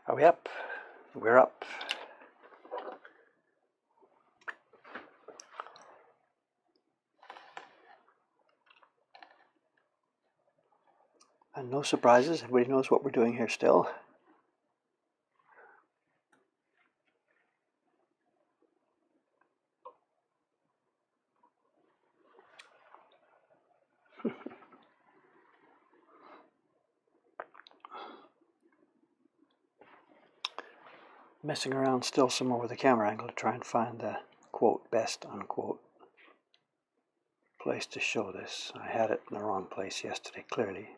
Are we up? We're up. And no surprises, everybody knows what we're doing here still. Messing around still some more with the camera angle to try and find the quote best unquote place to show this. I had it in the wrong place yesterday, clearly.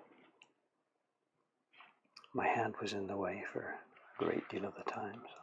My hand was in the way for a great deal of the time. So.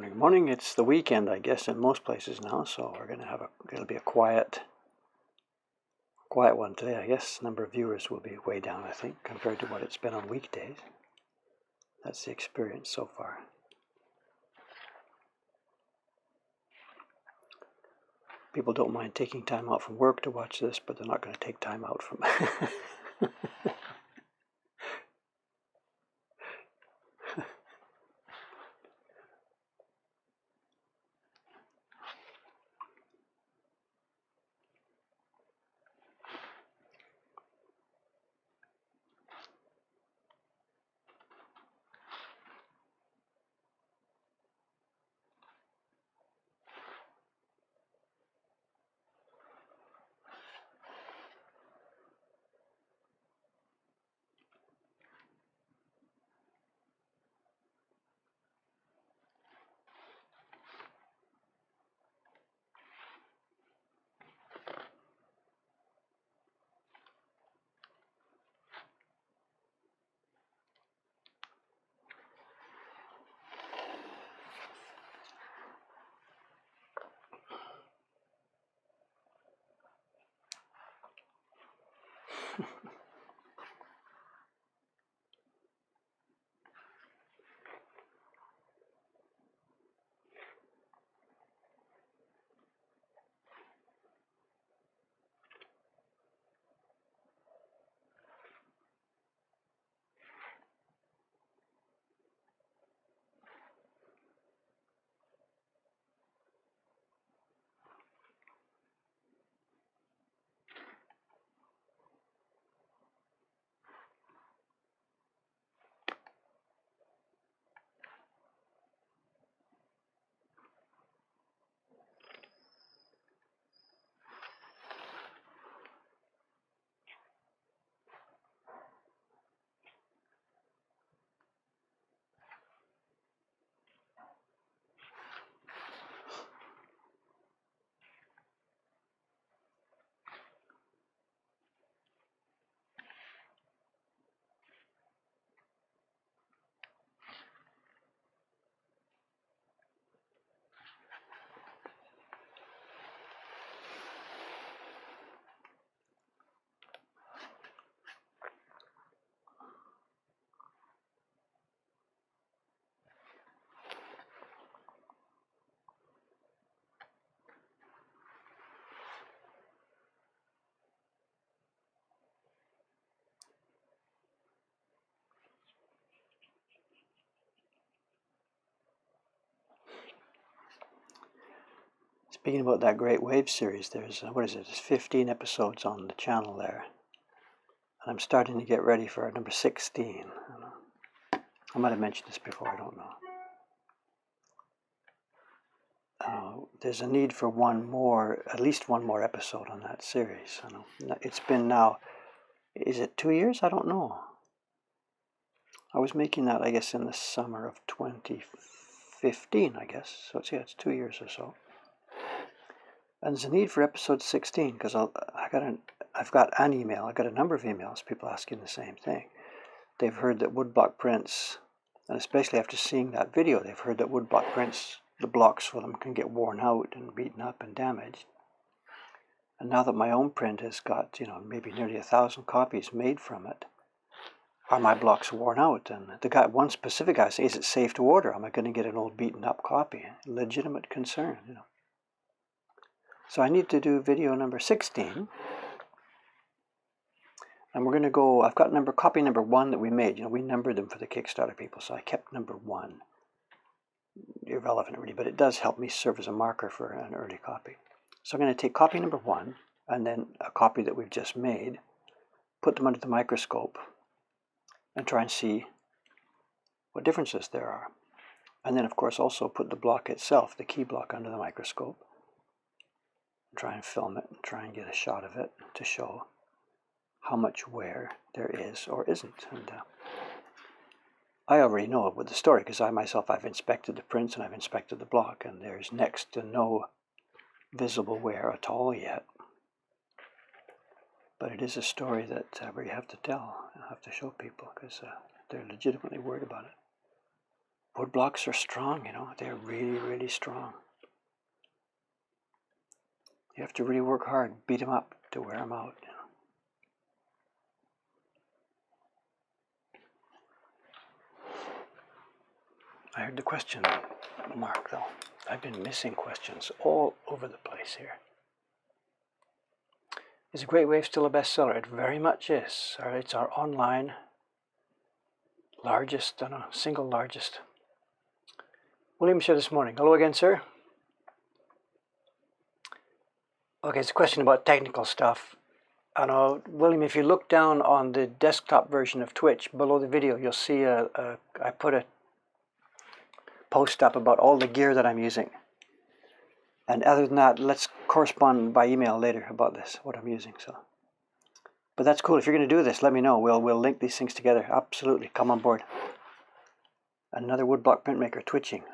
Good morning. It's the weekend, I guess, in most places now, so we're going to have it'll be a quiet one today, I guess. Number of viewers will be way down, I think, compared to what it's been on weekdays. That's the experience so far. People don't mind taking time out from work to watch this, but they're not going to take time out from Speaking about that Great Wave series, there's, what is it, there's 15 episodes on the channel there. And I'm starting to get ready for number 16. I might have mentioned this before, I don't know. there's a need for at least one more episode on that series. It's been now, is it 2 years? I don't know. I was making that, I guess, in the summer of 2015, I guess. So it's 2 years or so. And there's a need for episode 16 because I've got an email. I got a number of emails, people asking the same thing. They've heard that woodblock prints, and especially after seeing that video, they've heard that woodblock prints, the blocks for them can get worn out and beaten up and damaged. And now that my own print has got, maybe nearly 1,000 copies made from it, are my blocks worn out? And one specific guy says, is it safe to order? Am I going to get an old beaten up copy? Legitimate concern, So I need to do video number 16. And we're going to go, I've got copy number 1 that we made. We numbered them for the Kickstarter people, so I kept number 1. Irrelevant really, but it does help me serve as a marker for an early copy. So I'm going to take copy number 1 and then a copy that we've just made, put them under the microscope and try and see what differences there are. And then of course also put the block itself, the key block, under the microscope. Try and film it and try and get a shot of it to show how much wear there is or isn't. And I already know about the story because I've inspected the prints and I've inspected the block, and there's next to no visible wear at all yet. But it is a story that we have to tell and have to show people because they're legitimately worried about it. Wood blocks are strong, they're really, really strong. You have to really work hard, beat them up to wear them out. I heard the question mark though. I've been missing questions all over the place here. Is A Great Wave still a bestseller? It very much is. It's our online largest, single largest. William said this morning. Hello again, sir. Okay, it's a question about technical stuff. William, if you look down on the desktop version of Twitch, below the video, you'll see I put a post up about all the gear that I'm using. And other than that, let's correspond by email later about this, what I'm using. But that's cool. If you're going to do this, let me know. We'll link these things together. Absolutely, come on board. Another woodblock printmaker twitching.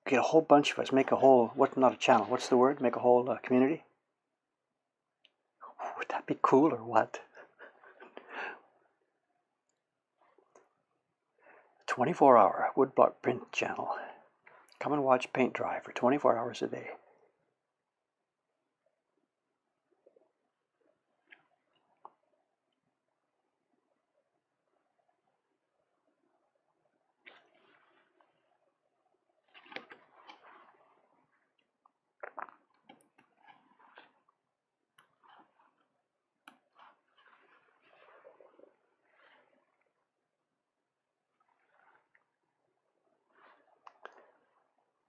Get a whole bunch of us. Make a whole, not a channel, what's the word? Make a whole community? Would that be cool or what? 24-hour woodblock print channel. Come and watch paint dry for 24 hours a day.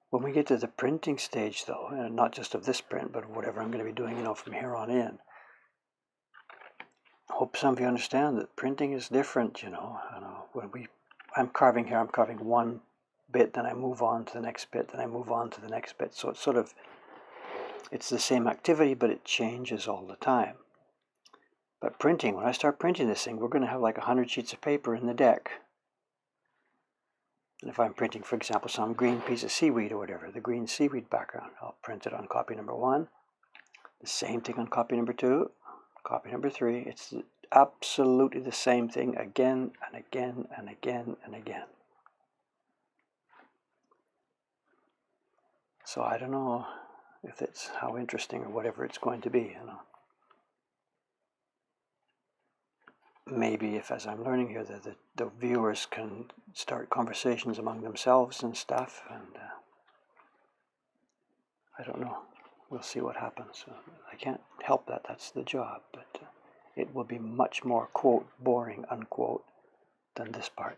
When we get to the printing stage, though, and not just of this print, but whatever I'm going to be doing, from here on in, I hope some of you understand that printing is different, When I'm carving here, I'm carving one bit, then I move on to the next bit, then I move on to the next bit. So it's the same activity, but it changes all the time. But printing, when I start printing this thing, we're going to have like 100 sheets of paper in the deck. And if I'm printing, for example, some green piece of seaweed or whatever, the green seaweed background, I'll print it on copy number 1. The same thing on copy number 2, copy number 3. It's absolutely the same thing again and again and again and again. So I don't know if it's how interesting or whatever it's going to be, Maybe if, as I'm learning here, the viewers can start conversations among themselves and stuff, and I don't know. We'll see what happens. I can't help that. That's the job, but it will be much more, quote, boring, unquote, than this part.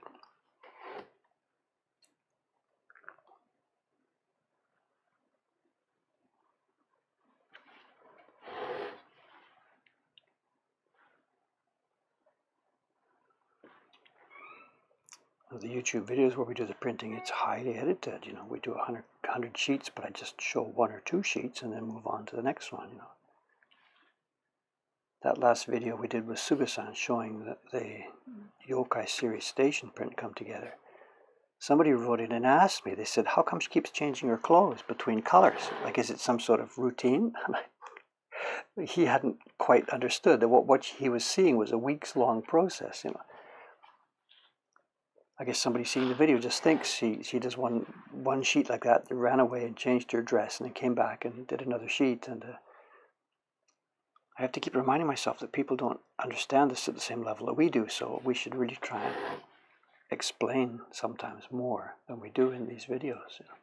The YouTube videos where we do the printing, it's highly edited. We do 100 100 sheets, but I just show 1 or 2 sheets and then move on to the next one, you know. That last video we did with Suga-san showing the yokai series station print come together. Somebody wrote in and asked me, they said, how come she keeps changing her clothes between colors? Like, is it some sort of routine? He hadn't quite understood that what he was seeing was a weeks-long process, you know. I guess somebody seeing the video just thinks she does one sheet like that, ran away and changed her dress and then came back and did another sheet. And I have to keep reminding myself that people don't understand this at the same level that we do, so we should really try and explain sometimes more than we do in these videos, you know.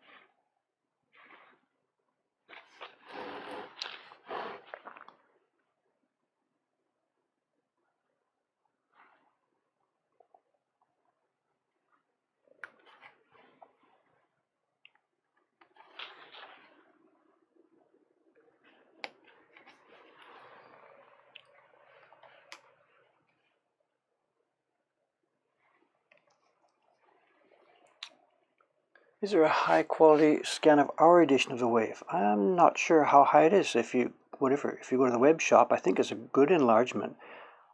Is there a high quality scan of our edition of the Wave? I'm not sure how high it is. If you go to the web shop, I think it's a good enlargement.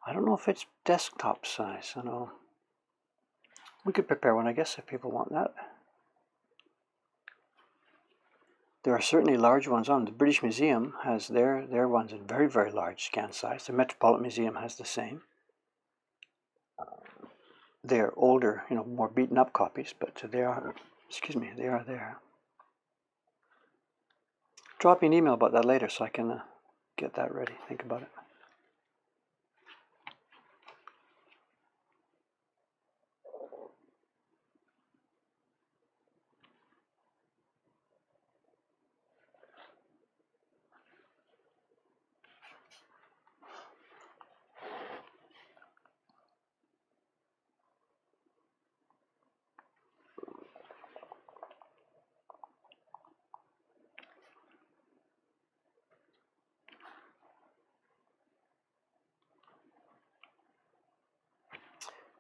I don't know if it's desktop size. I know we could prepare one, I guess, if people want that. There are certainly large ones on. The British Museum has their ones in very, very large scan size. The Metropolitan Museum has the same. They're older, you know, more beaten up copies, but they are there. Drop me an email about that later so I can get that ready. Think about it.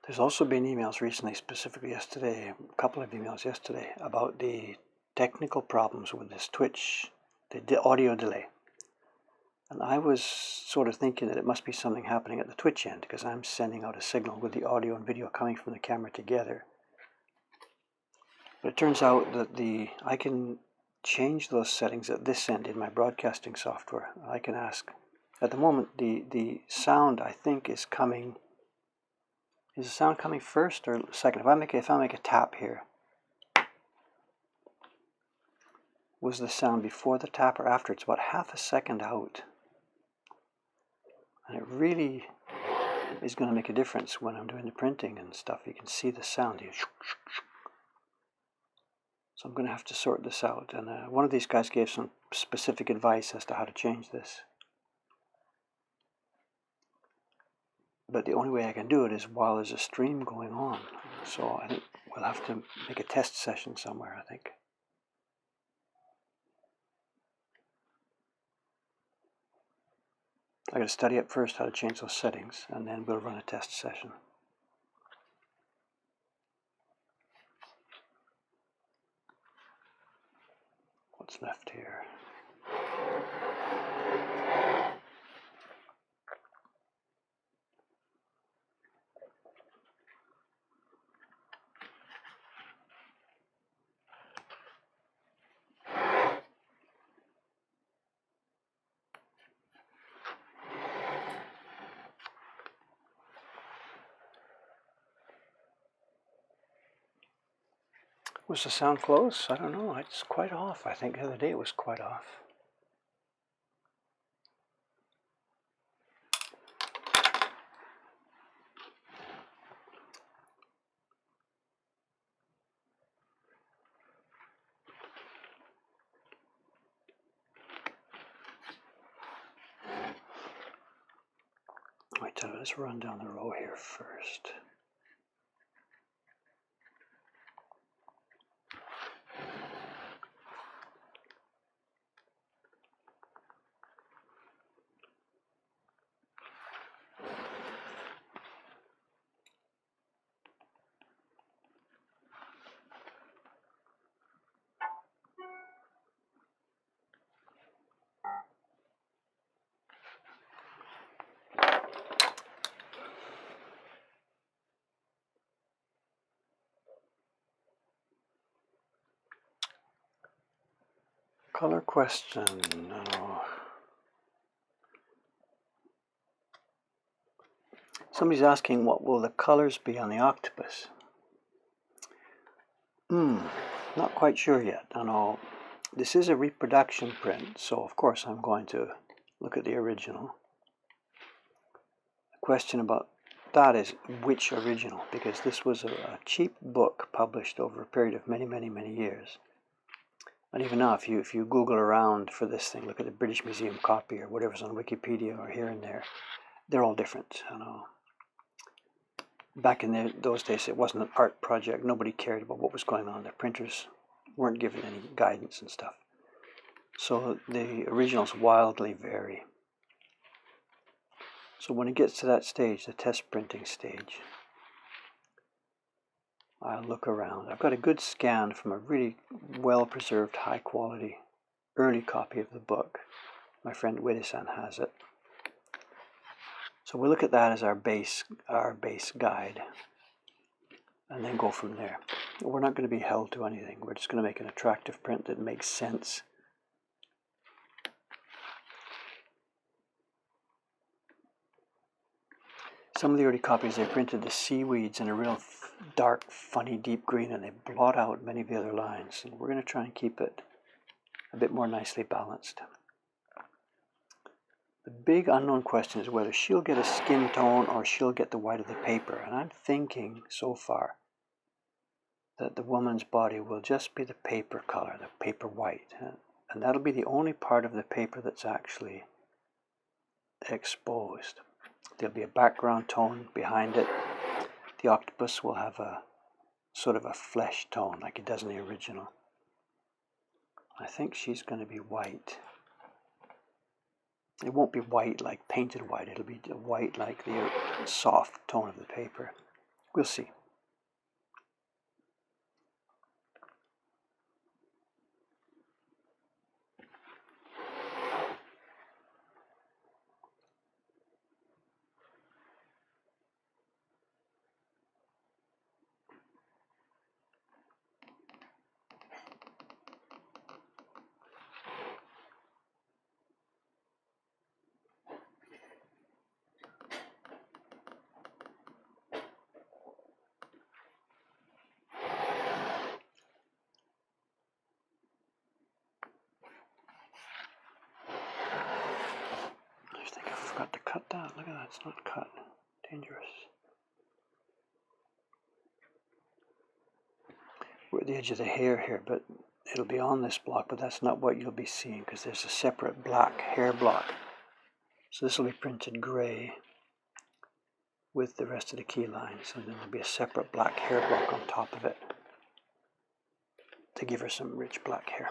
There's also been emails recently, specifically yesterday, a couple of emails yesterday, about the technical problems with this Twitch, the audio delay. And I was sort of thinking that it must be something happening at the Twitch end, because I'm sending out a signal with the audio and video coming from the camera together. But it turns out that I can change those settings at this end in my broadcasting software. I can ask, at the moment, the sound, I think, is coming. Is the sound coming first or second? If I make a tap here, was the sound before the tap or after? It's about half a second out. And it really is going to make a difference when I'm doing the printing and stuff. You can see the sound here. So I'm going to have to sort this out. And one of these guys gave some specific advice as to how to change this. But the only way I can do it is while there's a stream going on. So I think we'll have to make a test session somewhere, I think. I got to study up first how to change those settings, and then we'll run a test session. What's left here? Was the sound close? I don't know. It's quite off. I think the other day it was quite off. Wait, let's run down the row here first. Color question. Somebody's asking what will the colors be on the octopus. Not quite sure yet. I know this is a reproduction print, so of course I'm going to look at the original. The question about that is which original, because this was a cheap book published over a period of many years. And even now, if you Google around for this thing, look at the British Museum copy or whatever's on Wikipedia or here and there, they're all different. I know. Back in those days, it wasn't an art project. Nobody cared about what was going on. The printers weren't given any guidance and stuff. So the originals wildly vary. So when it gets to that stage, the test printing stage, I'll look around. I've got a good scan from a really well-preserved, high-quality early copy of the book. My friend Widdison has it. So we'll look at that as our base guide, and then go from there. We're not going to be held to anything. We're just going to make an attractive print that makes sense. Some of the early copies, they printed the seaweeds in a real dark, funny, deep green, and they blot out many of the other lines. And we're going to try and keep it a bit more nicely balanced. The big unknown question is whether she'll get a skin tone or she'll get the white of the paper. And I'm thinking so far that the woman's body will just be the paper color, the paper white. And that'll be the only part of the paper that's actually exposed. There'll be a background tone behind it. The octopus will have a sort of a flesh tone like it does in the original. I think she's going to be white. It won't be white like painted white. It'll be white like the soft tone of the paper. We'll see. I think I forgot to cut that. Look at that, it's not cut. Dangerous. We're at the edge of the hair here, but it'll be on this block, but that's not what you'll be seeing because there's a separate black hair block. So this will be printed gray with the rest of the key lines, and then there'll be a separate black hair block on top of it to give her some rich black hair.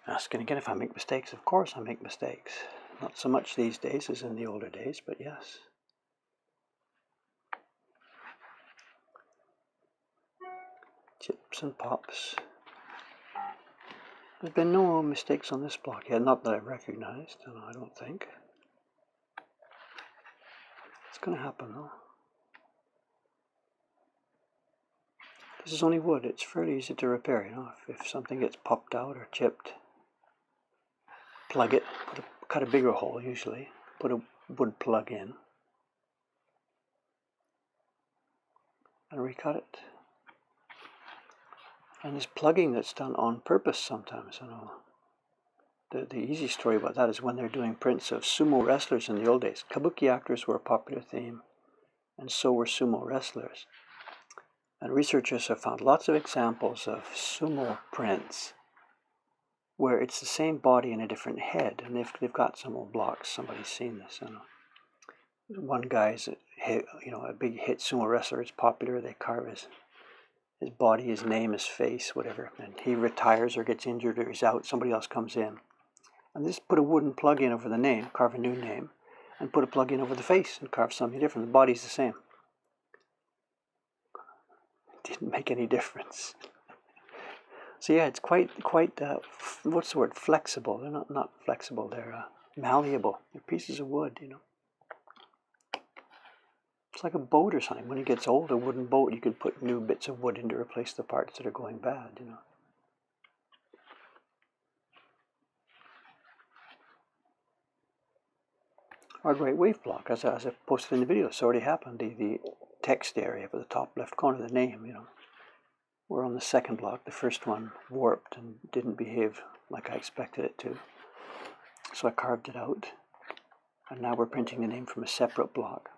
Asking again if I make mistakes. Of course I make mistakes. Not so much these days as in the older days, but yes. Chips and pops. There's been no mistakes on this block yet, not that I've recognized, and I don't think. It's going to happen though. This is only wood. It's fairly easy to repair, you know. If something gets popped out or chipped, plug it, cut a bigger hole usually, put a wood plug in, and recut it. And there's plugging that's done on purpose sometimes, you know. The easy story about that is when they're doing prints of sumo wrestlers in the old days. Kabuki actors were a popular theme, and so were sumo wrestlers. And researchers have found lots of examples of sumo prints where it's the same body and a different head, and they've got some old blocks. Somebody's seen this. You know. One guy's a big hit sumo wrestler. It's popular. They carve his body, his name, his face, whatever. And he retires or gets injured or he's out. Somebody else comes in. And just put a wooden plug in over the name, carve a new name, and put a plug in over the face and carve something different. The body's the same. Didn't make any difference. So yeah, it's quite what's the word? Flexible. They're not flexible. They're malleable. They're pieces of wood, you know. It's like a boat or something. When it gets old, a wooden boat, you could put new bits of wood in to replace the parts that are going bad, you know. Our great wave block, as I posted in the video, it's already happened. The text area for the top left corner, the name, you know. We're on the second block. The first one warped and didn't behave like I expected it to. So I carved it out. And now we're printing the name from a separate block.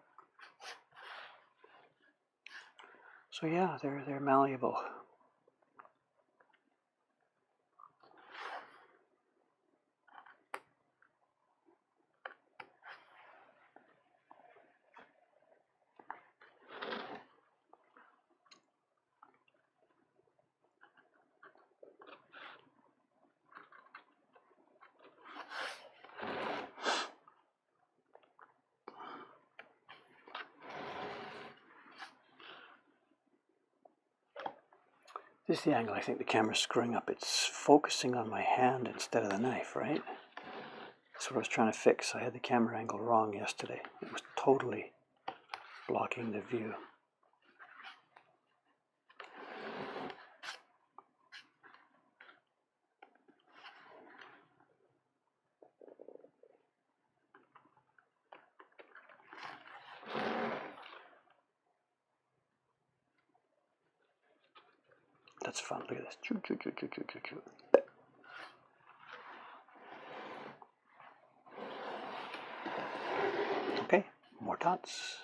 So yeah, they're malleable. This is the angle I think the camera's screwing up. It's focusing on my hand instead of the knife, right? That's what I was trying to fix. I had the camera angle wrong yesterday. It was totally blocking the view. That's fun. Look at this. Choo, choo, choo, choo, choo, choo, choo. Okay, more dots.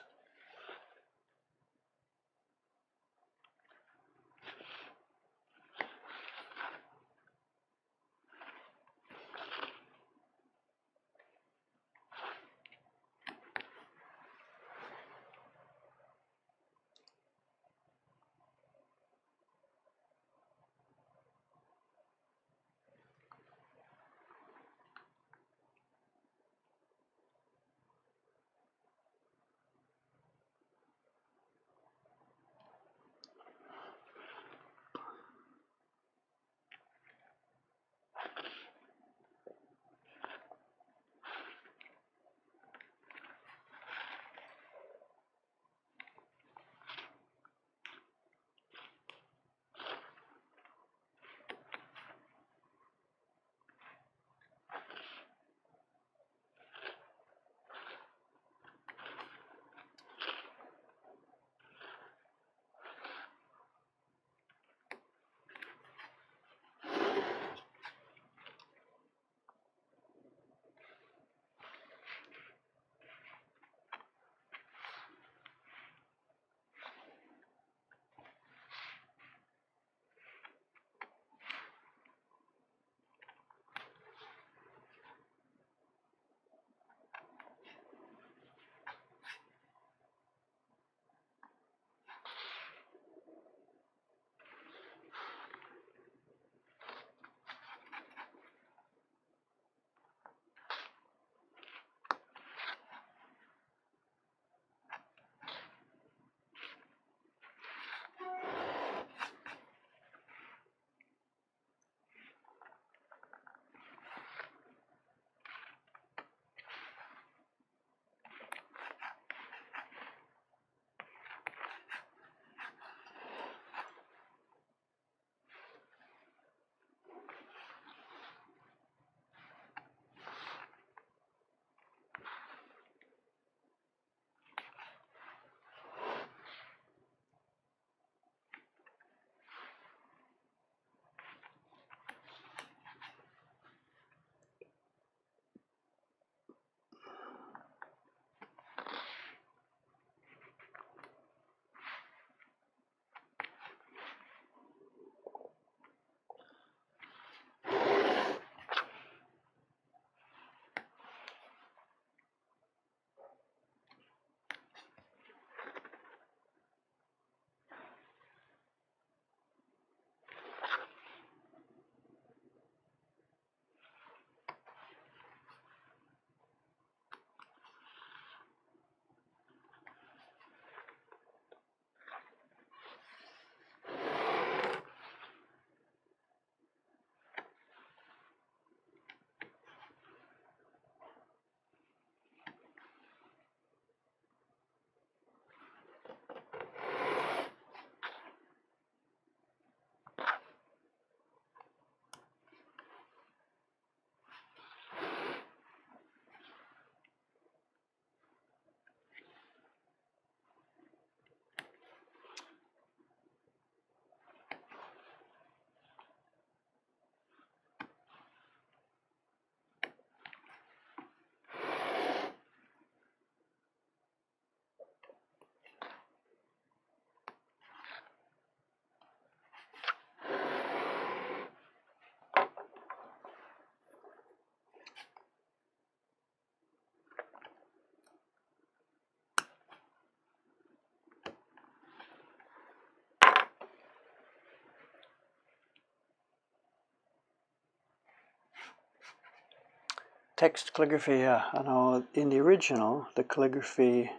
Text calligraphy, yeah. I know in the original, the calligraphy,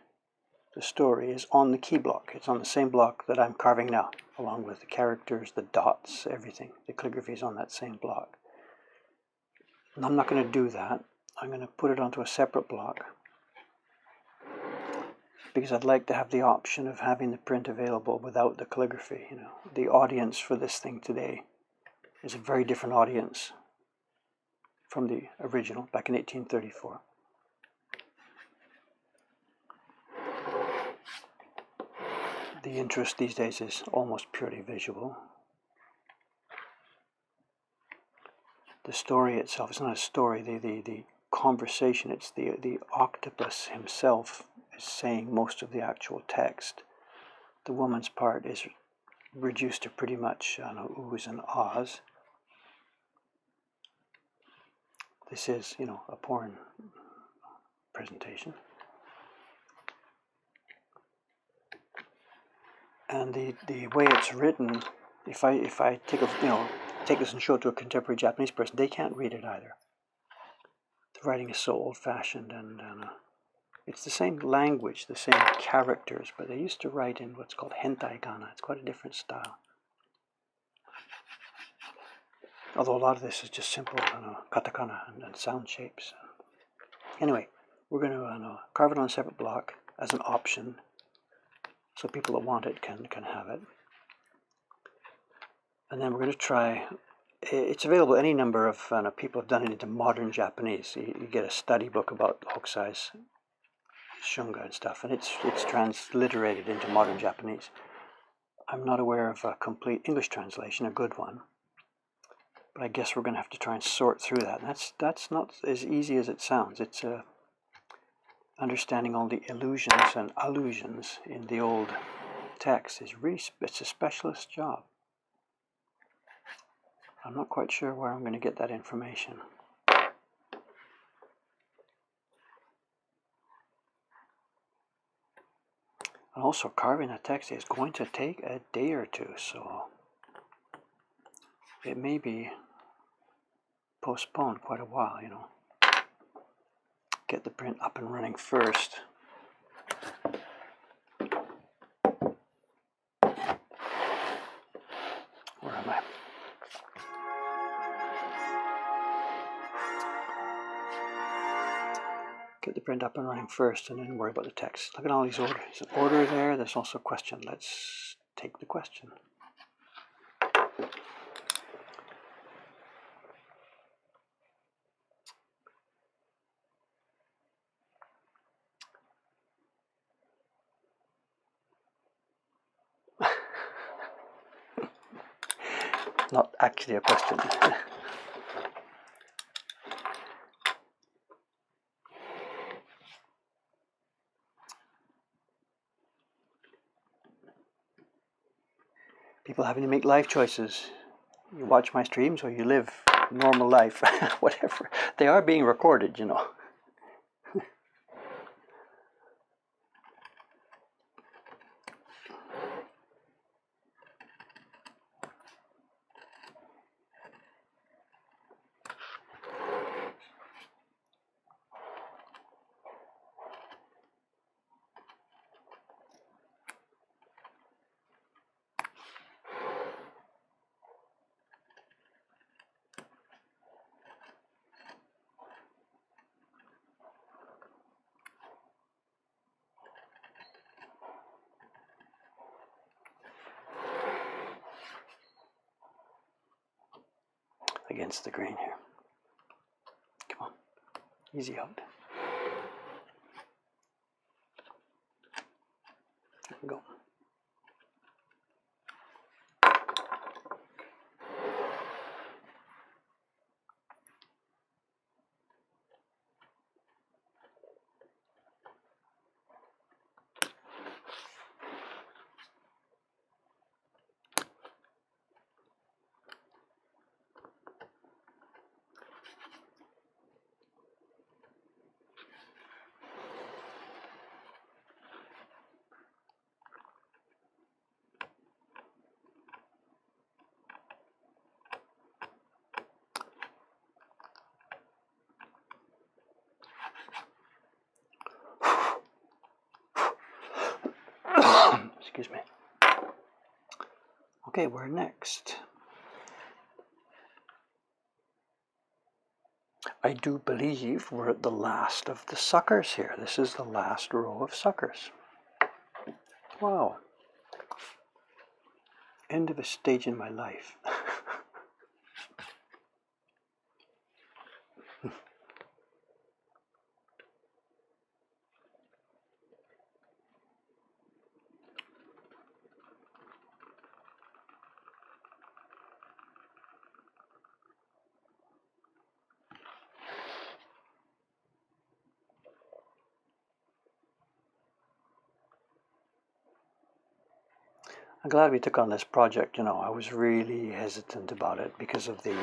the story is on the key block. It's on the same block that I'm carving now, along with the characters, the dots, everything. The calligraphy is on that same block. And I'm not going to do that. I'm going to put it onto a separate block because I'd like to have the option of having the print available without the calligraphy. You know, the audience for this thing today is a very different audience from the original back in 1834. The interest these days is almost purely visual. The story itself is not a story, the conversation, it's the octopus himself is saying most of the actual text. The woman's part is reduced to pretty much oohs and ahs. This is, you know, a porn presentation. And the way it's written, if I take this and show it to a contemporary Japanese person, they can't read it either. The writing is so old-fashioned, and it's the same language, the same characters, but they used to write in what's called hentai kana. It's quite a different style. Although a lot of this is just simple katakana and sound shapes. Anyway, we're going to carve it on a separate block as an option, so people that want it can have it. And then we're going to try. It's available. Any number of people have done it into modern Japanese. You get a study book about Hokusai's shunga and stuff, and it's transliterated into modern Japanese. I'm not aware of a complete English translation, a good one, but I guess we're going to have to try and sort through that. And that's not as easy as it sounds. It's understanding all the illusions and allusions in the old text is really, it's a specialist job. I'm not quite sure where I'm going to get that information. And also, carving a text is going to take a day or two, so it may be postponed quite a while, you know. Get the print up and running first. Where am I? Get the print up and running first, and then worry about the text. Look at all these orders. There's an order there. There's also a question. Let's take the question. Not actually a question. People having to make life choices. You watch my streams or you live normal life, whatever. They are being recorded, you know. Against the grain here. Come on, easy out. There we go. Okay, where next? I do believe we're at the last of the suckers here. This is the last row of suckers. Wow. End of a stage in my life. I'm glad we took on this project. You know, I was really hesitant about it because of the,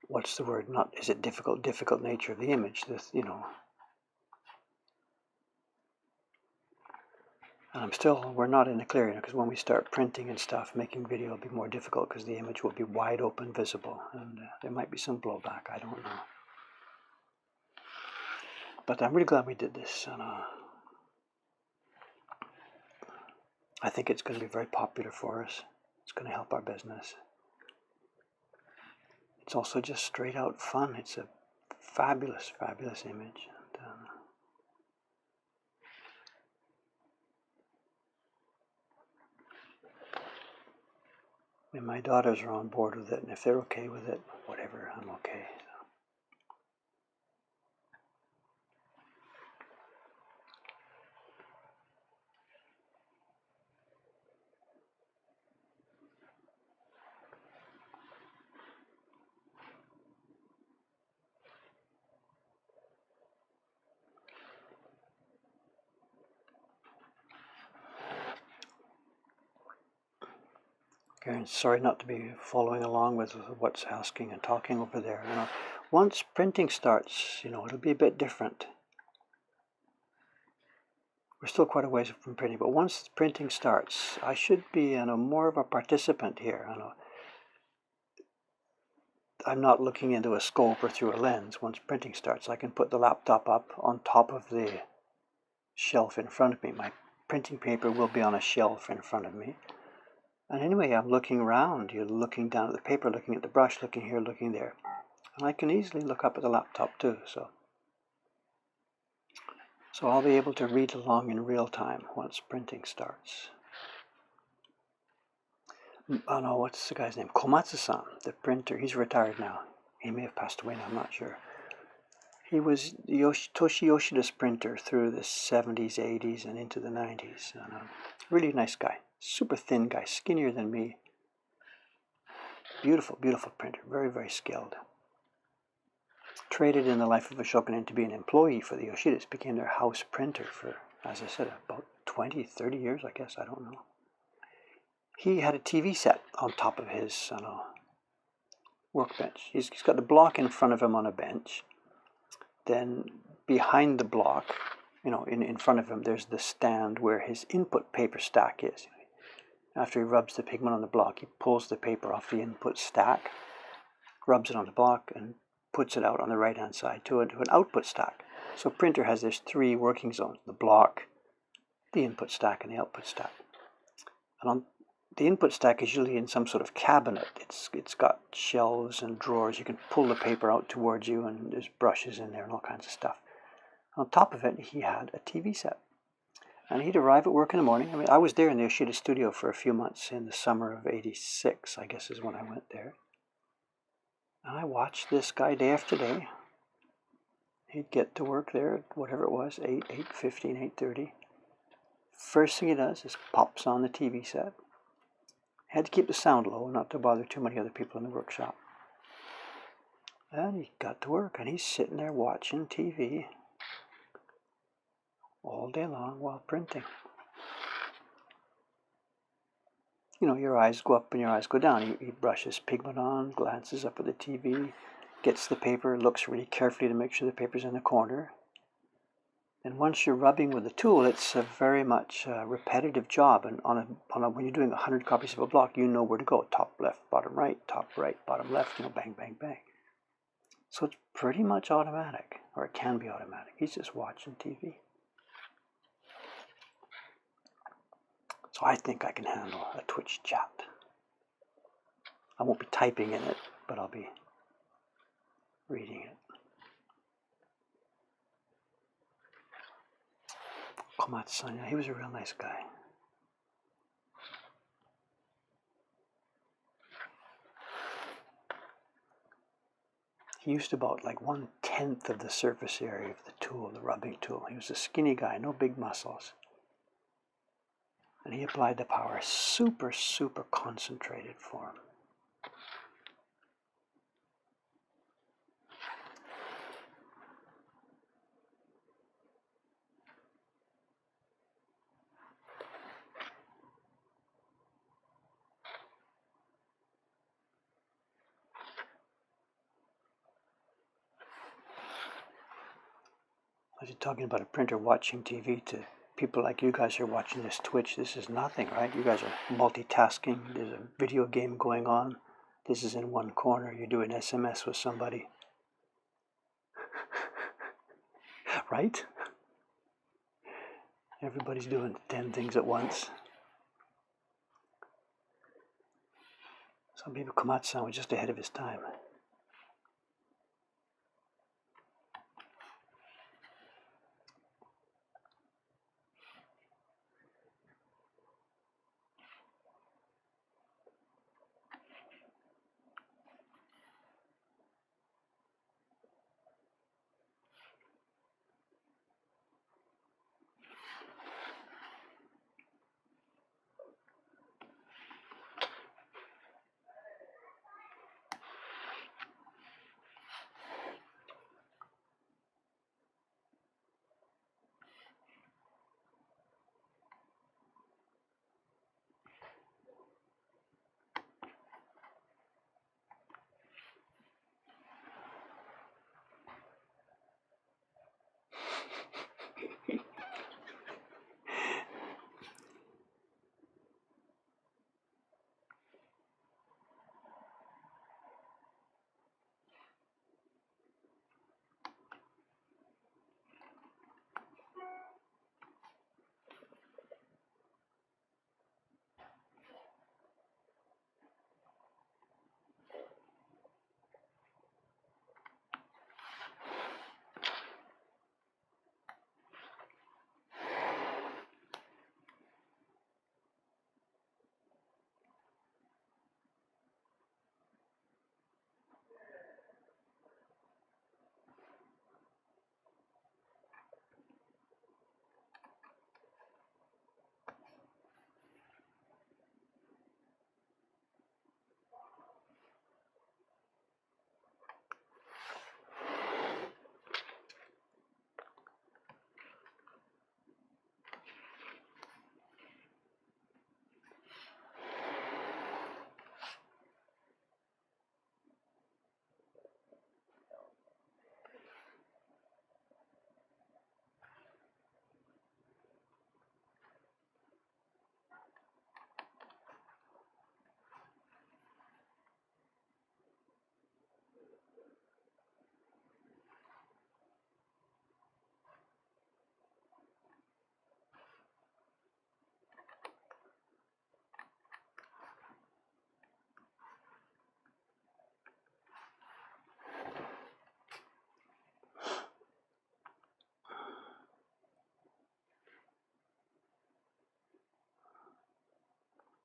what's the word, not, is it difficult nature of the image, this, you know. And we're not in the clear, because when we start printing and stuff, making video will be more difficult because the image will be wide open visible, and there might be some blowback, I don't know. But I'm really glad we did this, and I think it's going to be very popular for us. It's going to help our business. It's also just straight out fun. It's a fabulous, fabulous image. And my daughters are on board with it, and if they're okay with it, whatever, I'm okay. Okay, sorry not to be following along with what's asking and talking over there. You know, once printing starts, you know, it'll be a bit different. We're still quite a ways from printing, but once printing starts, I should be, you know, more of a participant here. You know, I'm not looking into a scope or through a lens. Once printing starts, I can put the laptop up on top of the shelf in front of me. My printing paper will be on a shelf in front of me. And anyway, I'm looking around. You're looking down at the paper, looking at the brush, looking here, looking there. And I can easily look up at the laptop too. So I'll be able to read along in real time once printing starts. Oh no, what's the guy's name? Komatsu-san, the printer. He's retired now. He may have passed away now, I'm not sure. He was Toshi Yoshida's printer through the 70s, 80s, and into the 90s. And, really nice guy. Super thin guy, skinnier than me. Beautiful, beautiful printer. Very, very skilled. Traded in the life of a shokunin to be an employee for the Yoshidas. Became their house printer for, as I said, about 20, 30 years, I guess. I don't know. He had a TV set on top of his workbench. He's got the block in front of him on a bench. Then behind the block, you know, in front of him, there's the stand where his input paper stack is. After he rubs the pigment on the block, he pulls the paper off the input stack, rubs it on the block, and puts it out on the right-hand side to an output stack. So printer has this three working zones: the block, the input stack, and the output stack. And on the input stack is usually in some sort of cabinet. It's got shelves and drawers. You can pull the paper out towards you, and there's brushes in there and all kinds of stuff. On top of it, he had a TV set. And he'd arrive at work in the morning. I mean, I was there in the Yoshida studio for a few months in the summer of '86, I guess is when I went there. And I watched this guy day after day. He'd get to work there at whatever it was, 8, 8:15, 8:30. First thing he does is pops on the TV set. Had to keep the sound low, not to bother too many other people in the workshop. And he got to work, and he's sitting there watching TV all day long while printing. You know, your eyes go up and your eyes go down. He brushes pigment on, glances up at the TV, gets the paper, looks really carefully to make sure the paper's in the corner. And once you're rubbing with the tool, it's a very much repetitive job. And when you're doing 100 copies of a block, you know where to go: top left, bottom right, bottom left. You know, bang, bang, bang. So it's pretty much automatic, or it can be automatic. He's just watching TV. So I think I can handle a Twitch chat. I won't be typing in it, but I'll be reading it. Komatsu-san, yeah, he was a real nice guy. He used about like 1/10 of the surface area of the tool, the rubbing tool. He was a skinny guy, no big muscles. And he applied the power super, super concentrated form. I was talking about a printer watching TV to people like you guys who are watching this Twitch. This is nothing, right? You guys are multitasking. There's a video game going on. This is in one corner. You're doing SMS with somebody. Right? Everybody's doing 10 things at once. Some people, Komatsu-san was just ahead of his time.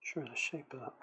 Sure, the shape of that.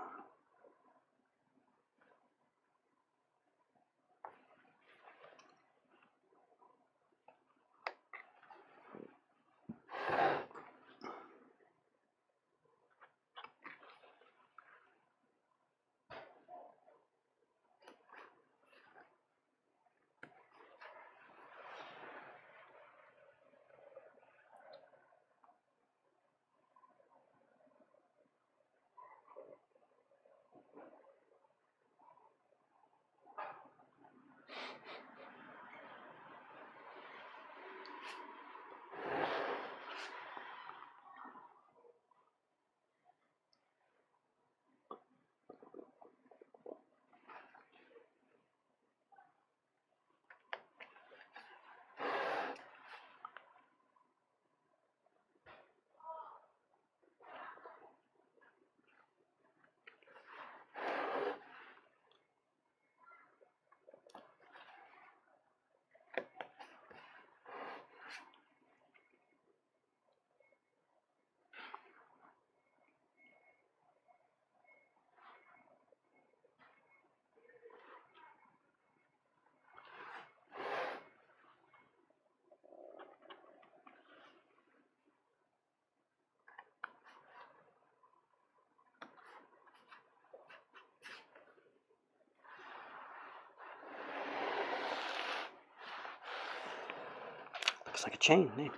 Looks like a chain, eh?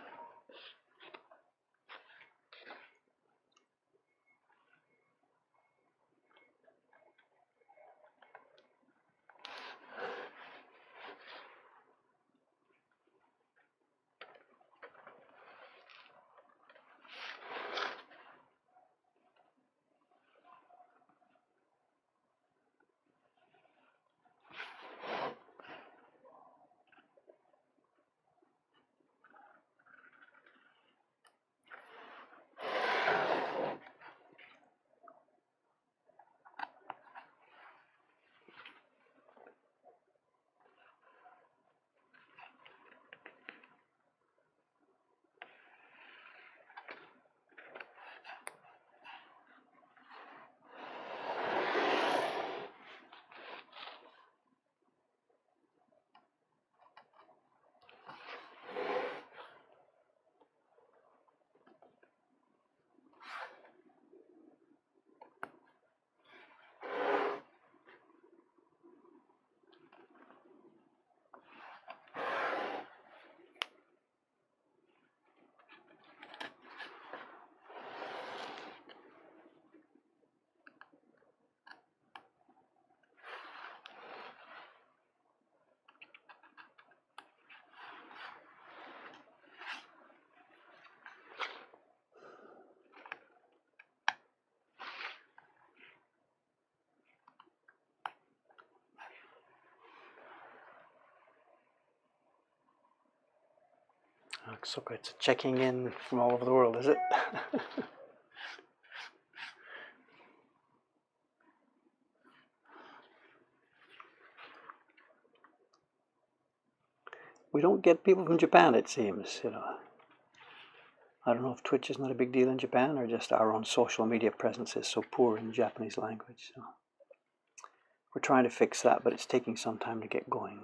Looks like it's checking in from all over the world, is it? We don't get people from Japan, it seems, you know. I don't know if Twitch is not a big deal in Japan or just our own social media presence is so poor in the Japanese language. So we're trying to fix that, but it's taking some time to get going.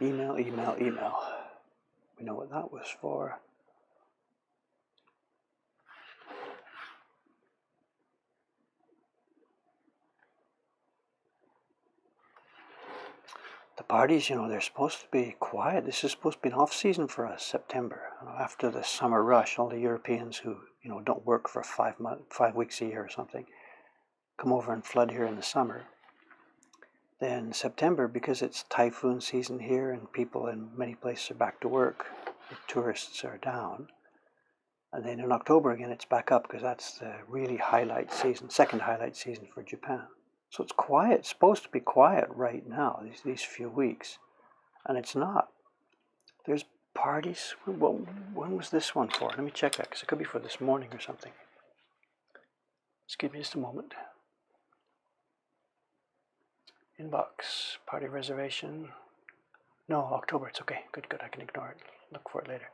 Email, email, email. We know what that was for. The parties, they're supposed to be quiet. This is supposed to be an off-season for us, September. After the summer rush, all the Europeans who, don't work for 5 weeks a year or something, come over and flood here in the summer. Then September, because it's typhoon season here and people in many places are back to work, the tourists are down. And then in October again, it's back up because that's the really highlight season, second highlight season for Japan. So it's quiet. It's supposed to be quiet right now, these few weeks. And it's not. There's parties. When was this one for? Let me check that because it could be for this morning or something. Just give me just a moment. Inbox, party reservation. No, October, it's okay. Good, I can ignore it. Look for it later.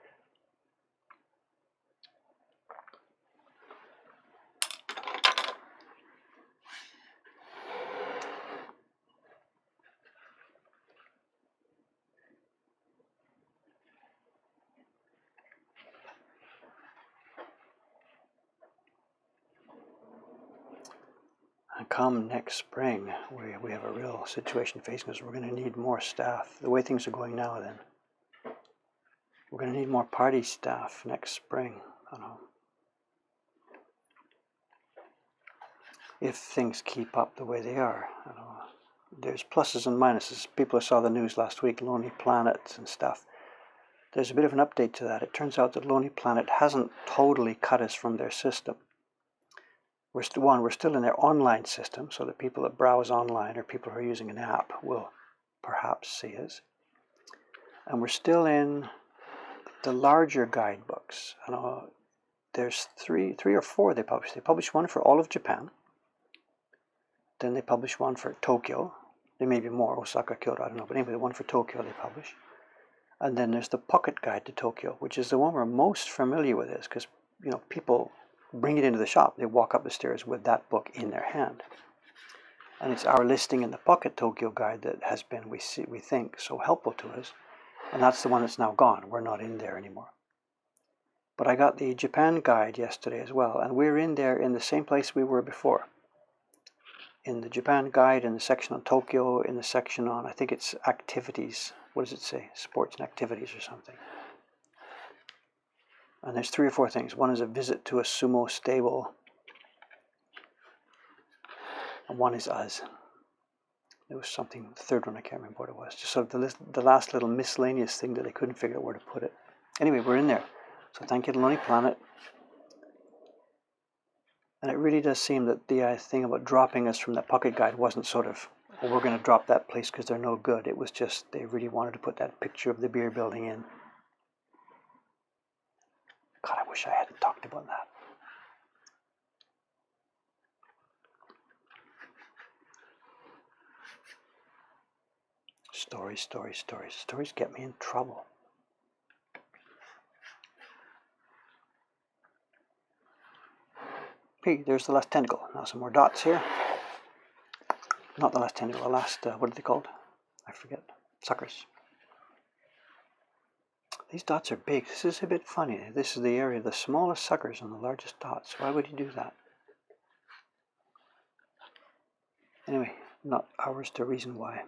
And come next spring, we have a real situation facing us. We're going to need more staff. The way things are going now, then, we're going to need more party staff next spring. I don't know. If things keep up the way they are. I don't know. There's pluses and minuses. People who saw the news last week, Lonely Planet and stuff. There's a bit of an update to that. It turns out that Lonely Planet hasn't totally cut us from their system. We're still in their online system, so that people that browse online or people who are using an app will perhaps see us. And we're still in the larger guidebooks. There's three or four they publish. They publish one for all of Japan. Then they publish one for Tokyo. There may be more, Osaka, Kyoto, I don't know. But anyway, the one for Tokyo they publish. And then there's the Pocket Guide to Tokyo, which is the one we're most familiar with this, because people bring it into the shop. They walk up the stairs with that book in their hand. And it's our listing in the Pocket Tokyo Guide that has been, we think, so helpful to us. And that's the one that's now gone. We're not in there anymore. But I got the Japan Guide yesterday as well, and we're in there in the same place we were before. In the Japan Guide, in the section on Tokyo, in the section on, I think it's activities. What does it say? Sports and activities or something. And there's 3 or 4 things. One is a visit to a sumo stable. And one is us. There was something, the third one, I can't remember what it was. Just sort of the last little miscellaneous thing that they couldn't figure out where to put it. Anyway, we're in there. So thank you to Lonely Planet. And it really does seem that the thing about dropping us from that Pocket Guide wasn't sort of, well, we're going to drop that place because they're no good. It was just they really wanted to put that picture of the beer building in. God, I wish I hadn't talked about that. Stories. Stories get me in trouble. Hey, there's the last tentacle. Now some more dots here. Not the last tentacle, the last, what are they called? I forget. Suckers. These dots are big. This is a bit funny. This is the area of the smallest suckers and the largest dots. Why would you do that? Anyway, not ours to reason why.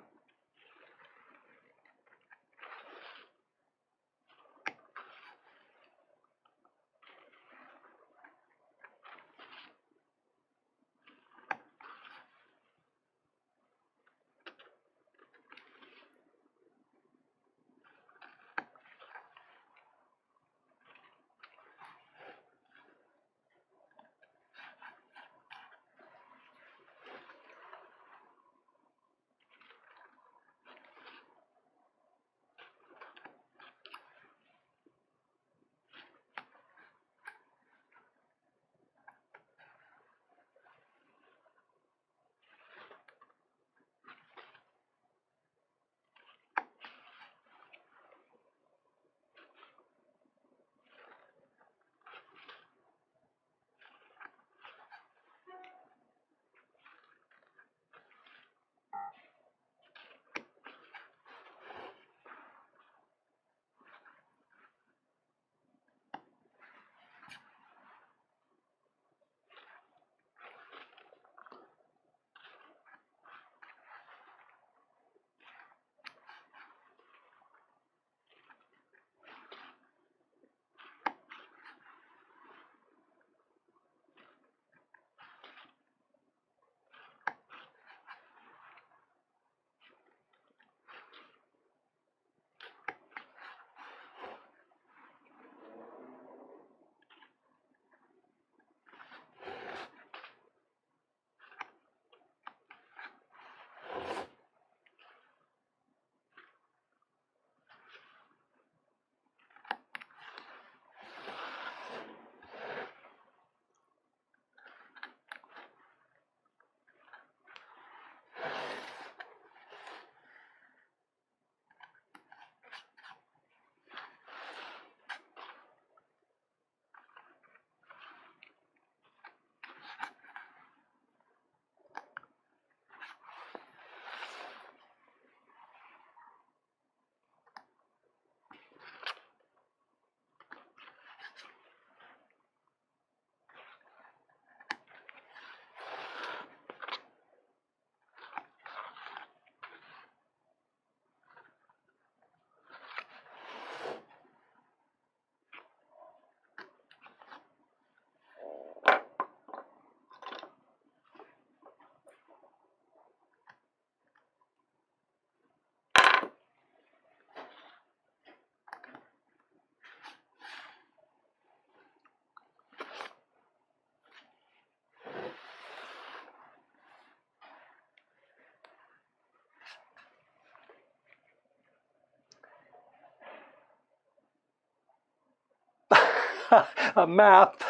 A map.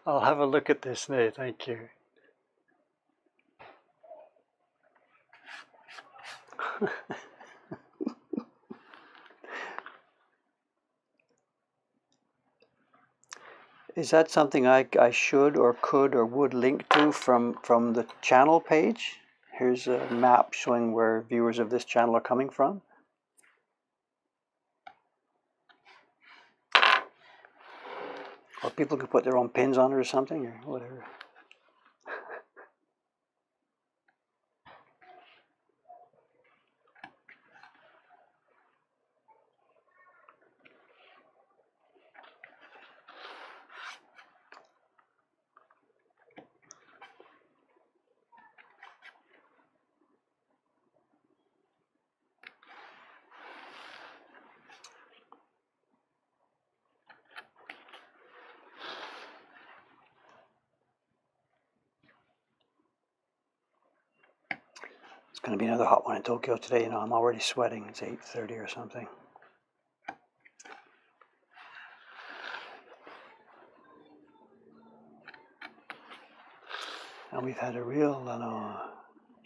I'll have a look at this now, thank you. Is that something I should or could or would link to from the channel page? Here's a map showing where viewers of this channel are coming from. Or people could put their own pins on it or something, or whatever. It's going to be another hot one in Tokyo today. You know, I'm already sweating. It's 8:30 or something. And we've had a real,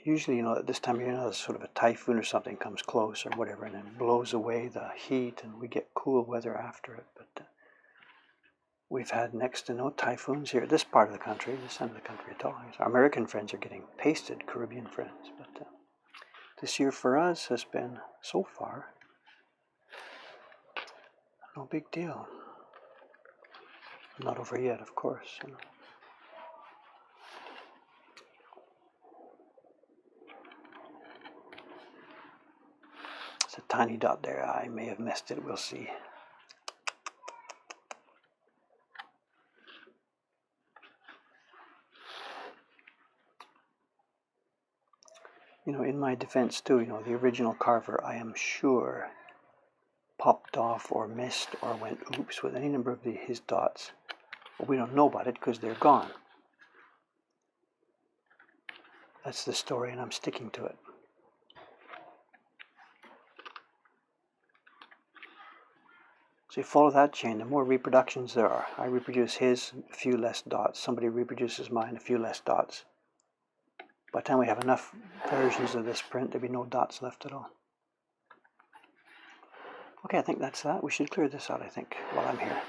usually, you know, at this time of year, there's sort of a typhoon or something comes close or whatever, and it blows away the heat, and we get cool weather after it. But we've had next to no typhoons here, this part of the country, this end of the country at all. Our American friends are getting pasted, Caribbean friends, but this year for us has been, so far, no big deal. Not over yet, of course. You know. It's a tiny dot there. I may have missed it. We'll see. You know, in my defense too, you know, the original carver, I am sure, popped off or missed or went oops with any number of his dots. But we don't know about it because they're gone. That's the story, and I'm sticking to it. So you follow that chain, the more reproductions there are. I reproduce his, a few less dots. Somebody reproduces mine, a few less dots. By the time we have enough versions of this print, there'll be no dots left at all. Okay, I think that's that. We should clear this out, I think, while I'm here.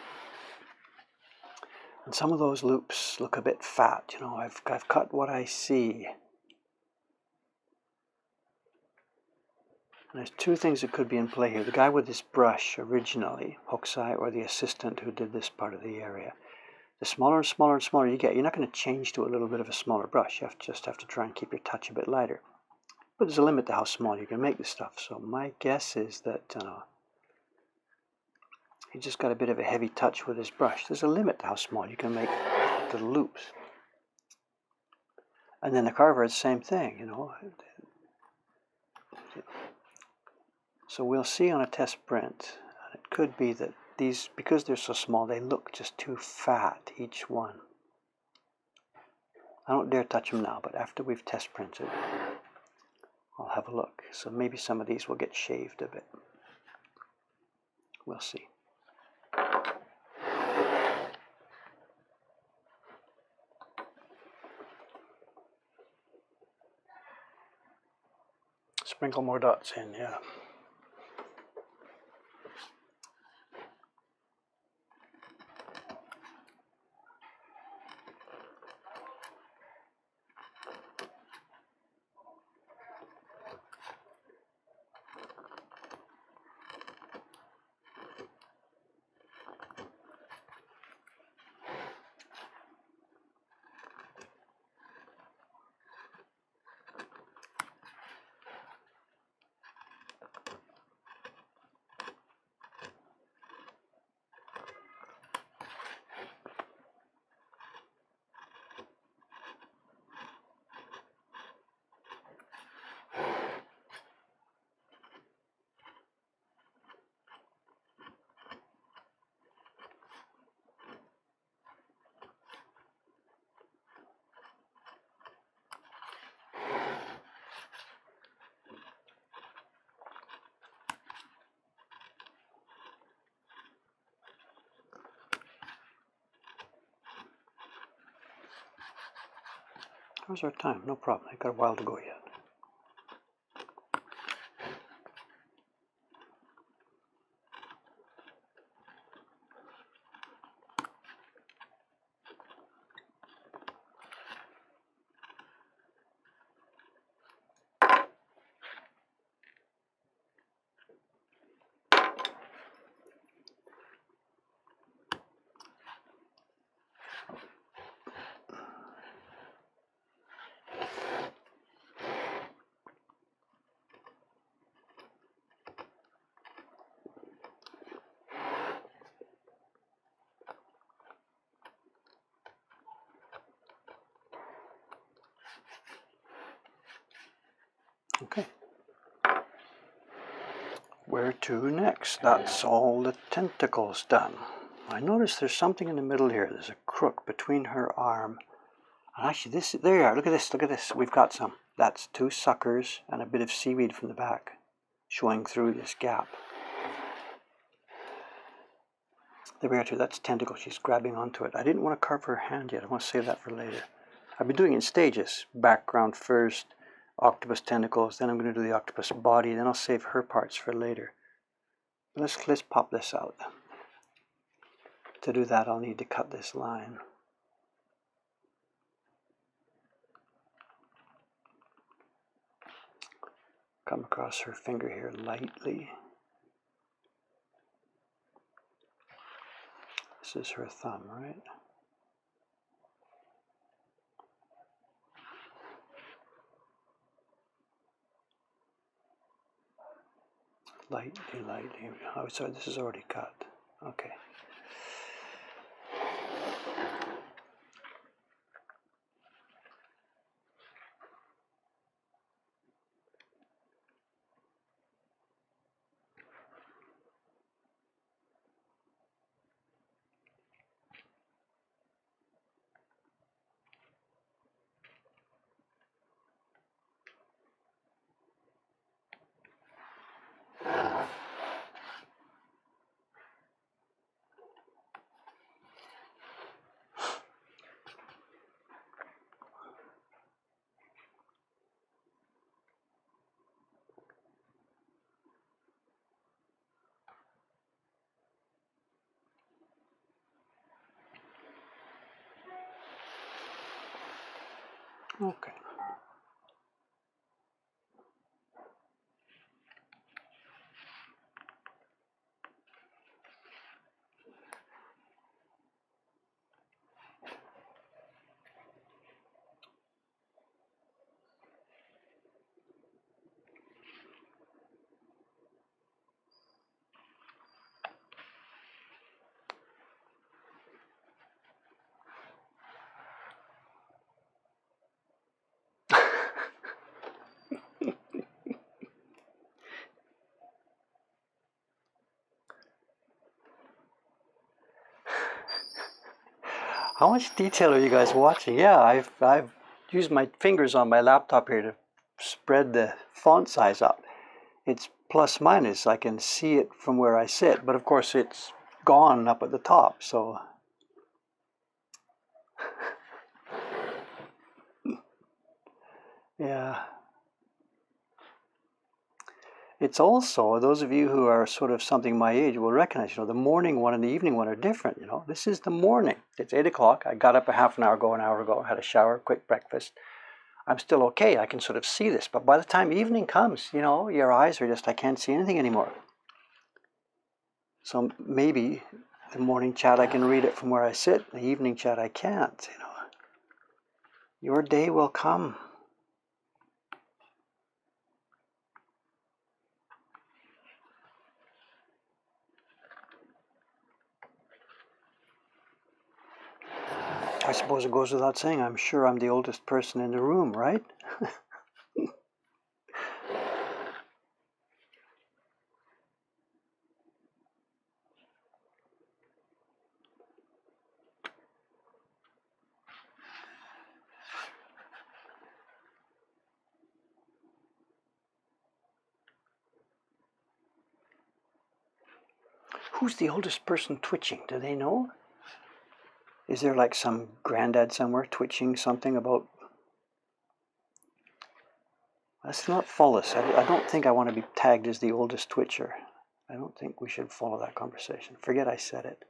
And some of those loops look a bit fat. You know, I've cut what I see. And there's two things that could be in play here. The guy with this brush originally, Hokusai, or the assistant who did this part of the area. The smaller and smaller and smaller you get, you're not going to change to a little bit of a smaller brush. You just have to try and keep your touch a bit lighter. But there's a limit to how small you can make this stuff. So my guess is that he just got a bit of a heavy touch with his brush. There's a limit to how small you can make the loops. And then the carver is the same thing, you know. So we'll see on a test print. It could be that these, because they're so small, they look just too fat, each one. I don't dare touch them now, but after we've test printed, I'll have a look. So maybe some of these will get shaved a bit. We'll see. Sprinkle more dots in, yeah. How's our time? No problem. I've got a while to go yet. Okay. Where to next? That's all the tentacles done. I notice there's something in the middle here. There's a crook between her arm. And actually, there you are. Look at this. Look at this. We've got some. That's 2 suckers and a bit of seaweed from the back showing through this gap. There we are too. That's tentacle. She's grabbing onto it. I didn't want to carve her hand yet. I want to save that for later. I've been doing it in stages. Background first, octopus tentacles, then I'm going to do the octopus body, then I'll save her parts for later. Let's pop this out. To do that, I'll need to cut this line. Come across her finger here lightly. This is her thumb, right? Lightly, lightly. Oh, sorry, this is already cut. Okay. Okay. How much detail are you guys watching? Yeah, I've used my fingers on my laptop here to spread the font size up. It's plus minus. I can see it from where I sit, but of course it's gone up at the top, so yeah. It's also, those of you who are sort of something my age will recognize, the morning one and the evening one are different, This is the morning. It's 8 o'clock. I got up a half an hour ago, had a shower, quick breakfast. I'm still okay. I can sort of see this. But by the time evening comes, your eyes are just, I can't see anything anymore. So maybe the morning chat, I can read it from where I sit. The evening chat, I can't, Your day will come. I suppose it goes without saying, I'm sure I'm the oldest person in the room, right? Who's the oldest person twitching? Do they know? Is there like some granddad somewhere twitching something about Let's not follow this. I don't think I want to be tagged as the oldest Twitcher. I don't think we should follow that conversation. Forget I said it.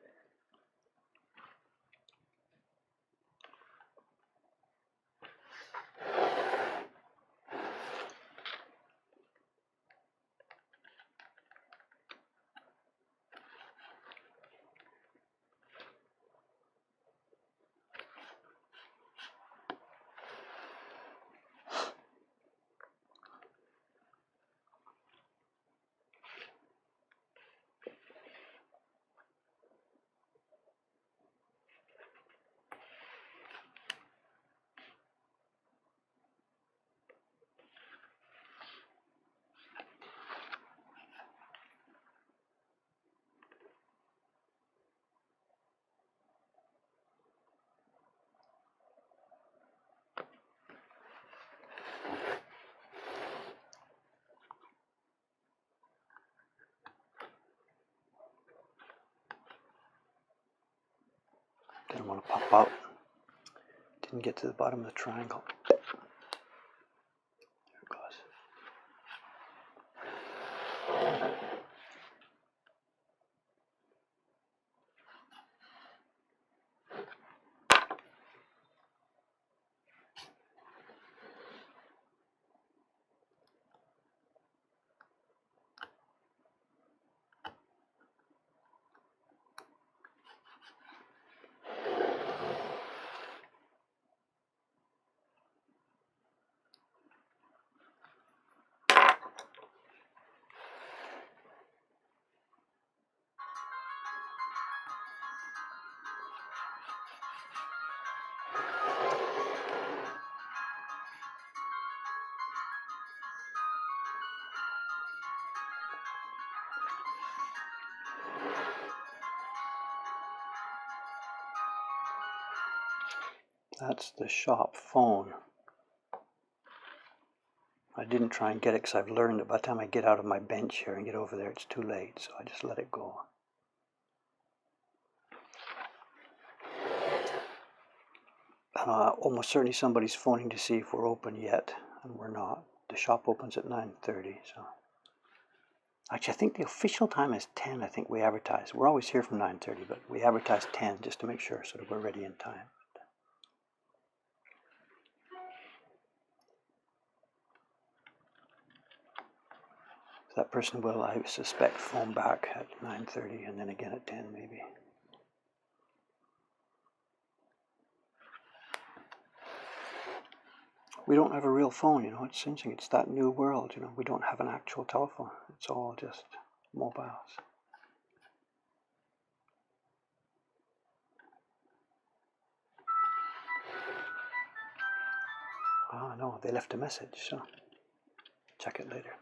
Didn't want to pop out. Didn't get to the bottom of the triangle. There it goes. That's the shop phone. I didn't try and get it because I've learned that by the time I get out of my bench here and get over there, it's too late, so I just let it go. Almost certainly somebody's phoning to see if we're open yet, and we're not. The shop opens at 9:30, so. Actually, I think the official time is 10, I think we advertise. We're always here from 9:30, but we advertise 10 just to make sure so that we're ready in time. That person will, I suspect, phone back at 9:30 and then again at 10 maybe. We don't have a real phone, you know, it's interesting. It's that new world, you know, we don't have an actual telephone. It's all just mobiles. Ah, no, they left a message, so check it later.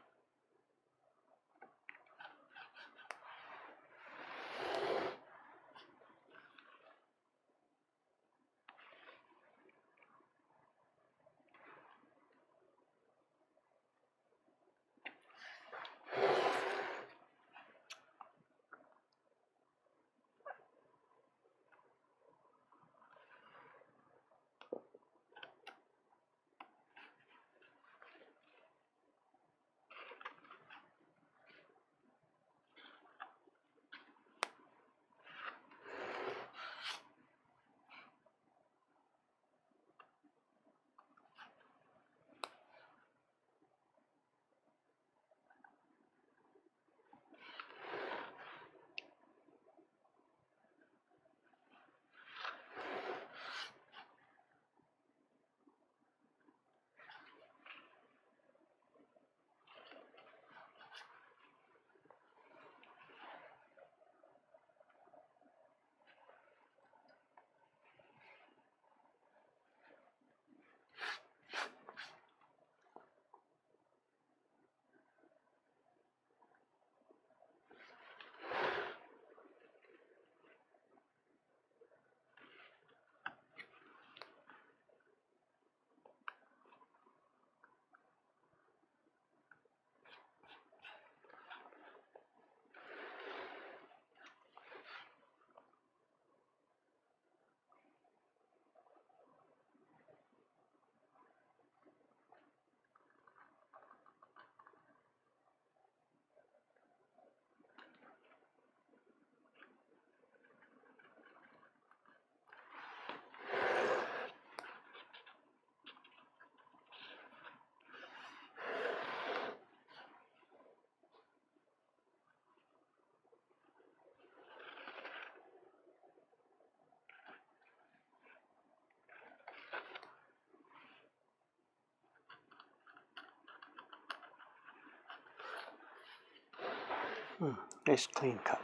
Nice clean cut.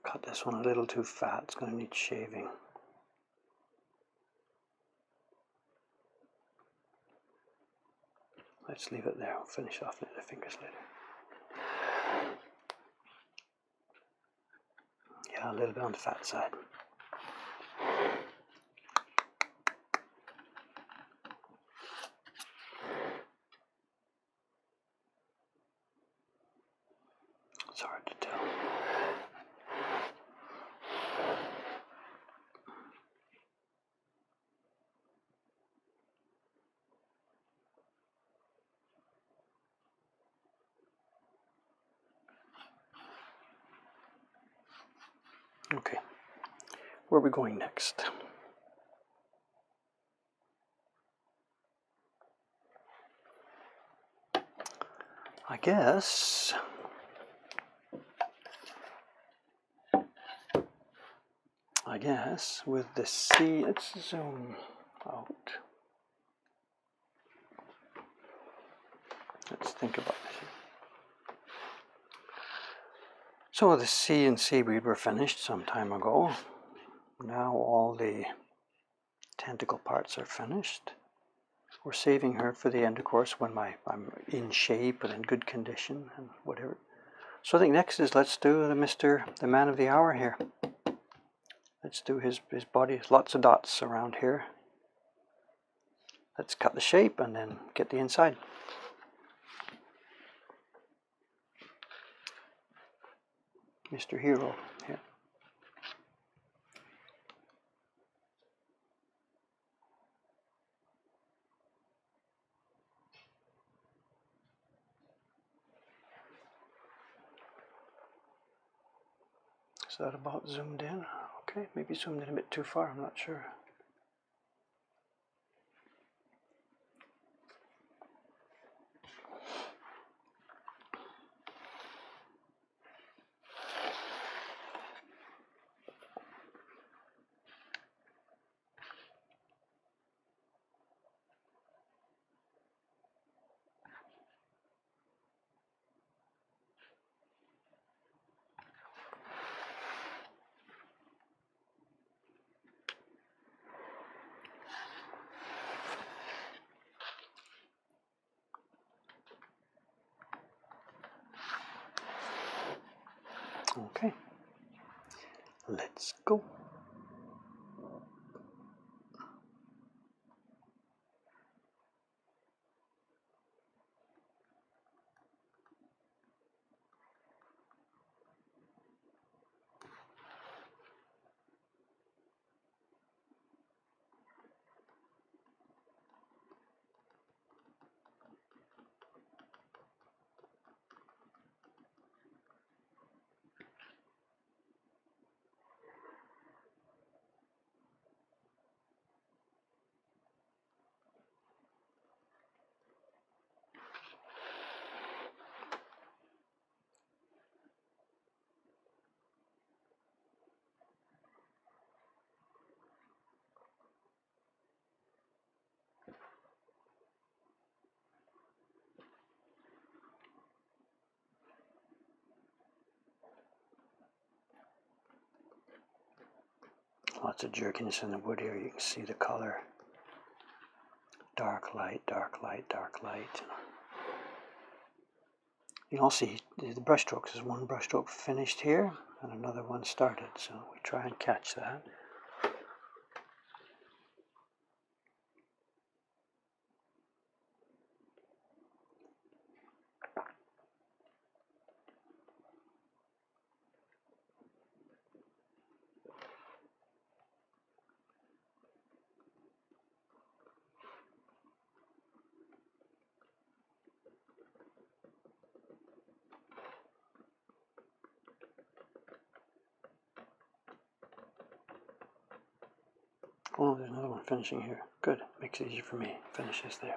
Cut this one a little too fat, it's going to need shaving. Let's leave it there, I'll finish off the fingers later. Yeah, a little bit on the fat side. It's hard to tell. Okay, where are we going next? I guess with the C, let's zoom out. Let's think about it. So the sea and seaweed were finished some time ago. Now all the tentacle parts are finished. We're saving her for the end, of course, when I'm in shape and in good condition and whatever. So I think next is let's do the man of the hour here. Let's do his body. Lots of dots around here. Let's cut the shape and then get the inside. Mr. Hero here. Is that about zoomed in? Okay, maybe zoomed in a bit too far, I'm not sure. Okay, let's go. lots of jerkiness in the wood here. You can see the color. Dark light, dark light, dark light. You can also see the brush strokes. There's one brush stroke finished here and another one started, so we try and catch that. Oh, there's another one finishing here. Good, makes it easier for me. Finishes there.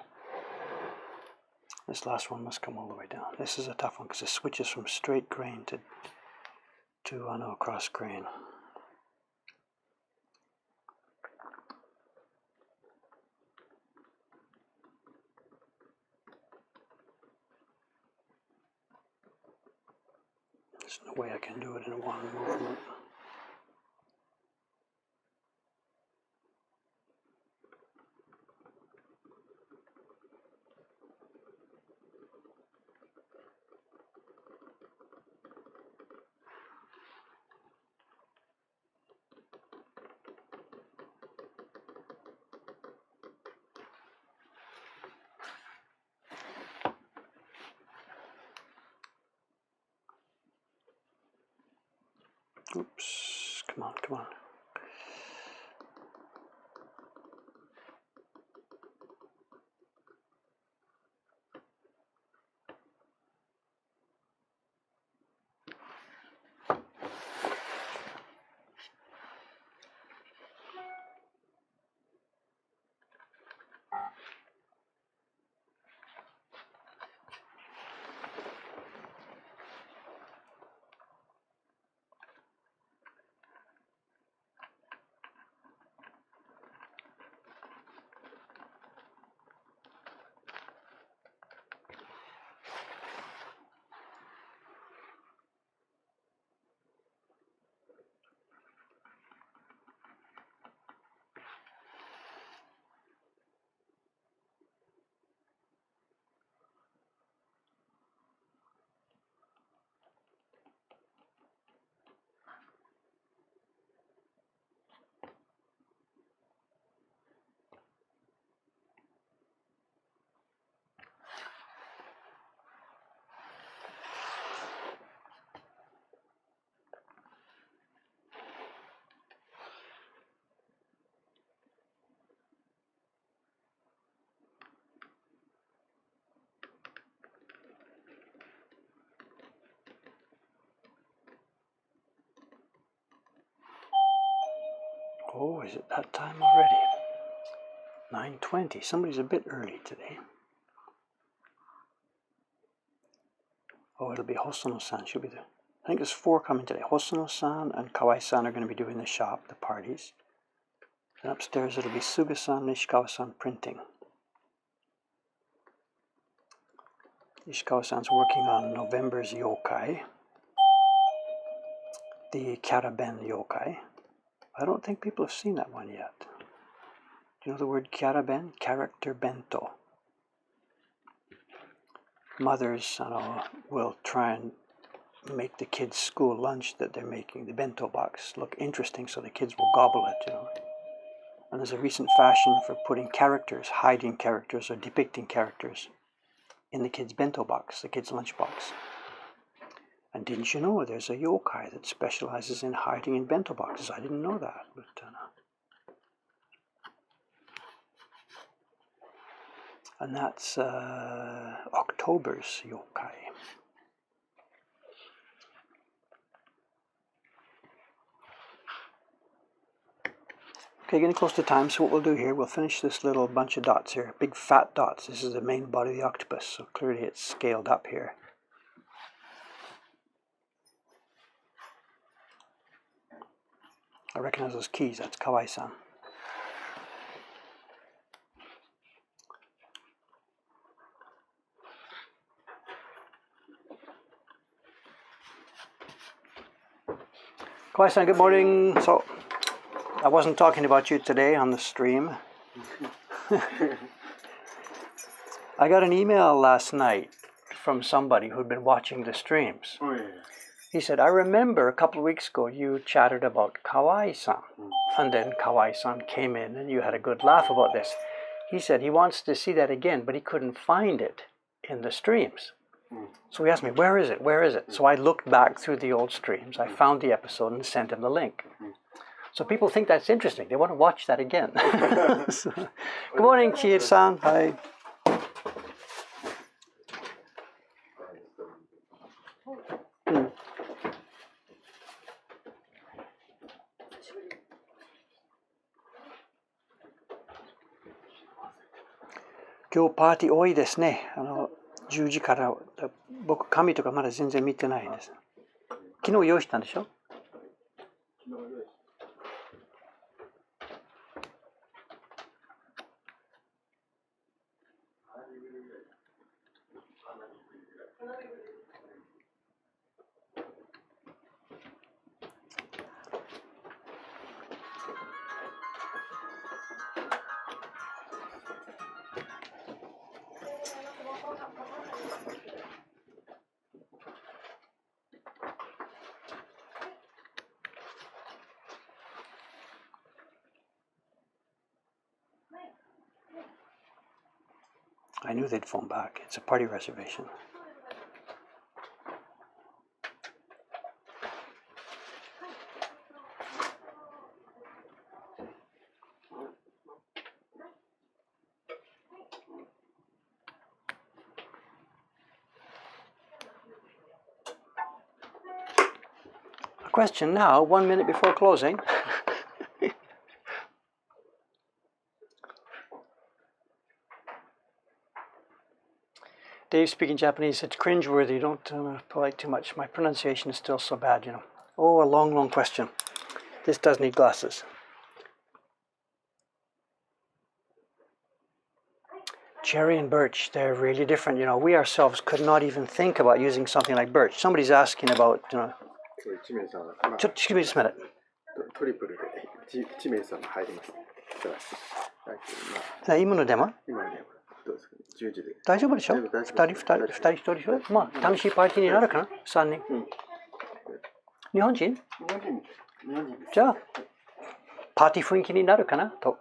This last one must come all the way down. This is a tough one because it switches from straight grain to cross grain. There's no way I can do it in one movement. Oops, come on, come on. Oh, is it that time already? 9:20. Somebody's a bit early today. Oh, it'll be Hosono-san. She'll be there. I think there's 4 coming today. Hosono-san and Kawai-san are going to be doing the shop, the parties. And upstairs it'll be Suga-san and Ishikawa-san printing. Ishikawa-san's working on November's yokai, the Kyaraben yokai. I don't think people have seen that one yet. Do you know the word Kyaraben? Character bento. Mothers will try and make the kids' school lunch that they're making, the bento box, look interesting so the kids will gobble it, And there's a recent fashion for putting characters, hiding characters or depicting characters in the kids' bento box, the kids' lunch box. And didn't you know there's a yokai that specializes in hiding in bento boxes? I didn't know that, but and that's October's yokai. Okay, getting close to time, so what we'll do here, we'll finish this little bunch of dots here, big fat dots. This is the main body of the octopus, so clearly it's scaled up here. I recognize those keys, that's Kawai-san. Kawai-san, good morning. So, I wasn't talking about you today on the stream. I got an email last night from somebody who'd been watching the streams. Oh, yeah. He said, I remember a couple of weeks ago you chatted about Kawaii-san. And then Kawaii-san came in and you had a good laugh about this. He said he wants to see that again, but he couldn't find it in the streams. So he asked me, where is it? Where is it? So I looked back through the old streams. I found the episode and sent him the link. So people think that's interesting. They want to watch that again. So, good morning, Chie-san. Hi.今日パーティー多いですね。10時から、僕紙とかまだ全然見てないんです。昨日用意したんでしょI knew they'd phone back. It's a party reservation. A question now, 1 minute before closing. Dave speaking Japanese, it's cringeworthy, don't polite too much. My pronunciation is still so bad, you know. Oh, a long, long question. This does need glasses. Cherry and birch, they're really different. You know, we ourselves could not even think about using something like birch. Somebody's asking about, you know. Just give me just a minute. トリプルで1名様入ります。今の電話今の電話どうですか10時で大丈夫でしょ2人1人まあ楽しいパーティーになるかな3人、日本人じゃあパーティー雰囲気になるかなと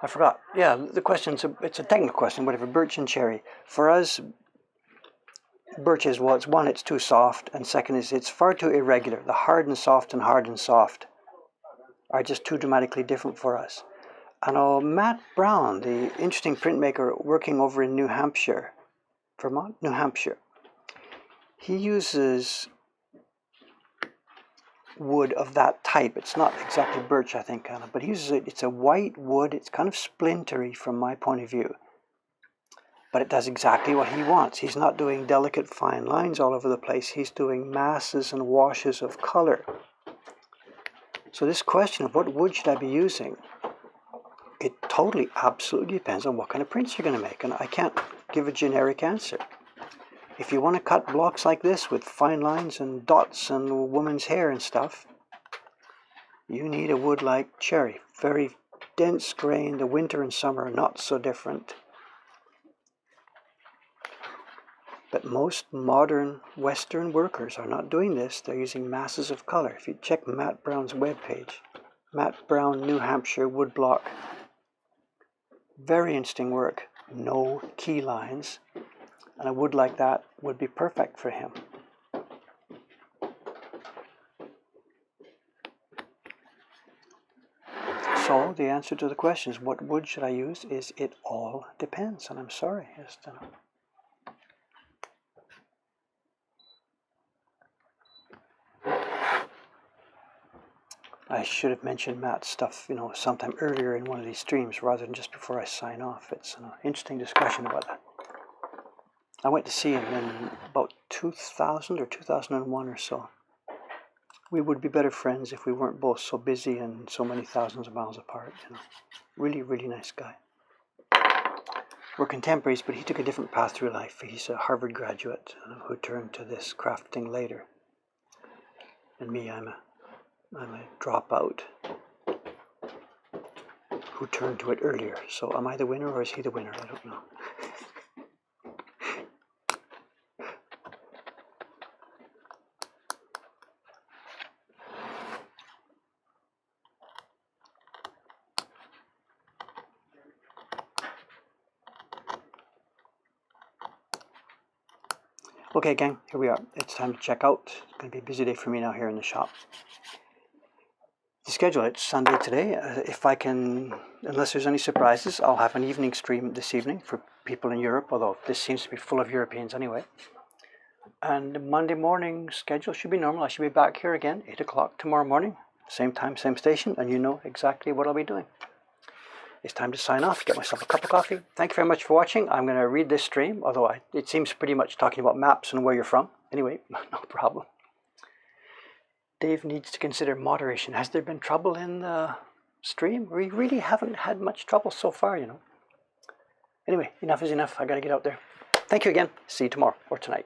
I forgot. Yeah, the question, it's a technical question, whatever, birch and cherry. For us, birch is, well, it's one, it's too soft, and second is it's far too irregular. The hard and soft are just too dramatically different for us. Matt Brown, the interesting printmaker working over in New Hampshire, Vermont? New Hampshire. He uses wood of that type. It's not exactly birch, I think, kind of, but he uses it. It's a white wood. It's kind of splintery from my point of view. But it does exactly what he wants. He's not doing delicate fine lines all over the place. He's doing masses and washes of color. So this question of what wood should I be using, it totally, absolutely depends on what kind of prints you're going to make. And I can't give a generic answer. If you want to cut blocks like this with fine lines and dots and woman's hair and stuff, you need a wood like cherry. Very dense grain. The winter and summer are not so different. But most modern Western workers are not doing this. They're using masses of color. If you check Matt Brown's webpage, Matt Brown, New Hampshire, Woodblock, very interesting work. No key lines. And a wood like that would be perfect for him. So the answer to the question is, what wood should I use? Is it all depends. And I'm sorry. I should have mentioned Matt's stuff, sometime earlier in one of these streams rather than just before I sign off. It's an interesting discussion about that. I went to see him in about 2000 or 2001 or so. We would be better friends if we weren't both so busy and so many thousands of miles apart. Really, really nice guy. We're contemporaries, but he took a different path through life. He's a Harvard graduate who turned to this crafting later. And me, I'm a dropout who turned to it earlier. So am I the winner or is he the winner? I don't know. Okay, gang, here we are. It's time to check out. It's going to be a busy day for me now here in the shop. The schedule, it's Sunday today. If I can, unless there's any surprises, I'll have an evening stream this evening for people in Europe, although this seems to be full of Europeans anyway. And the Monday morning schedule should be normal. I should be back here again, 8 o'clock tomorrow morning. Same time, same station, and you know exactly what I'll be doing. It's time to sign off, get myself a cup of coffee. Thank you very much for watching. I'm going to read this stream, although it seems pretty much talking about maps and where you're from. Anyway, no problem. Dave needs to consider moderation. Has there been trouble in the stream? We really haven't had much trouble so far, you know. Anyway, enough is enough. I got to get out there. Thank you again. See you tomorrow or tonight.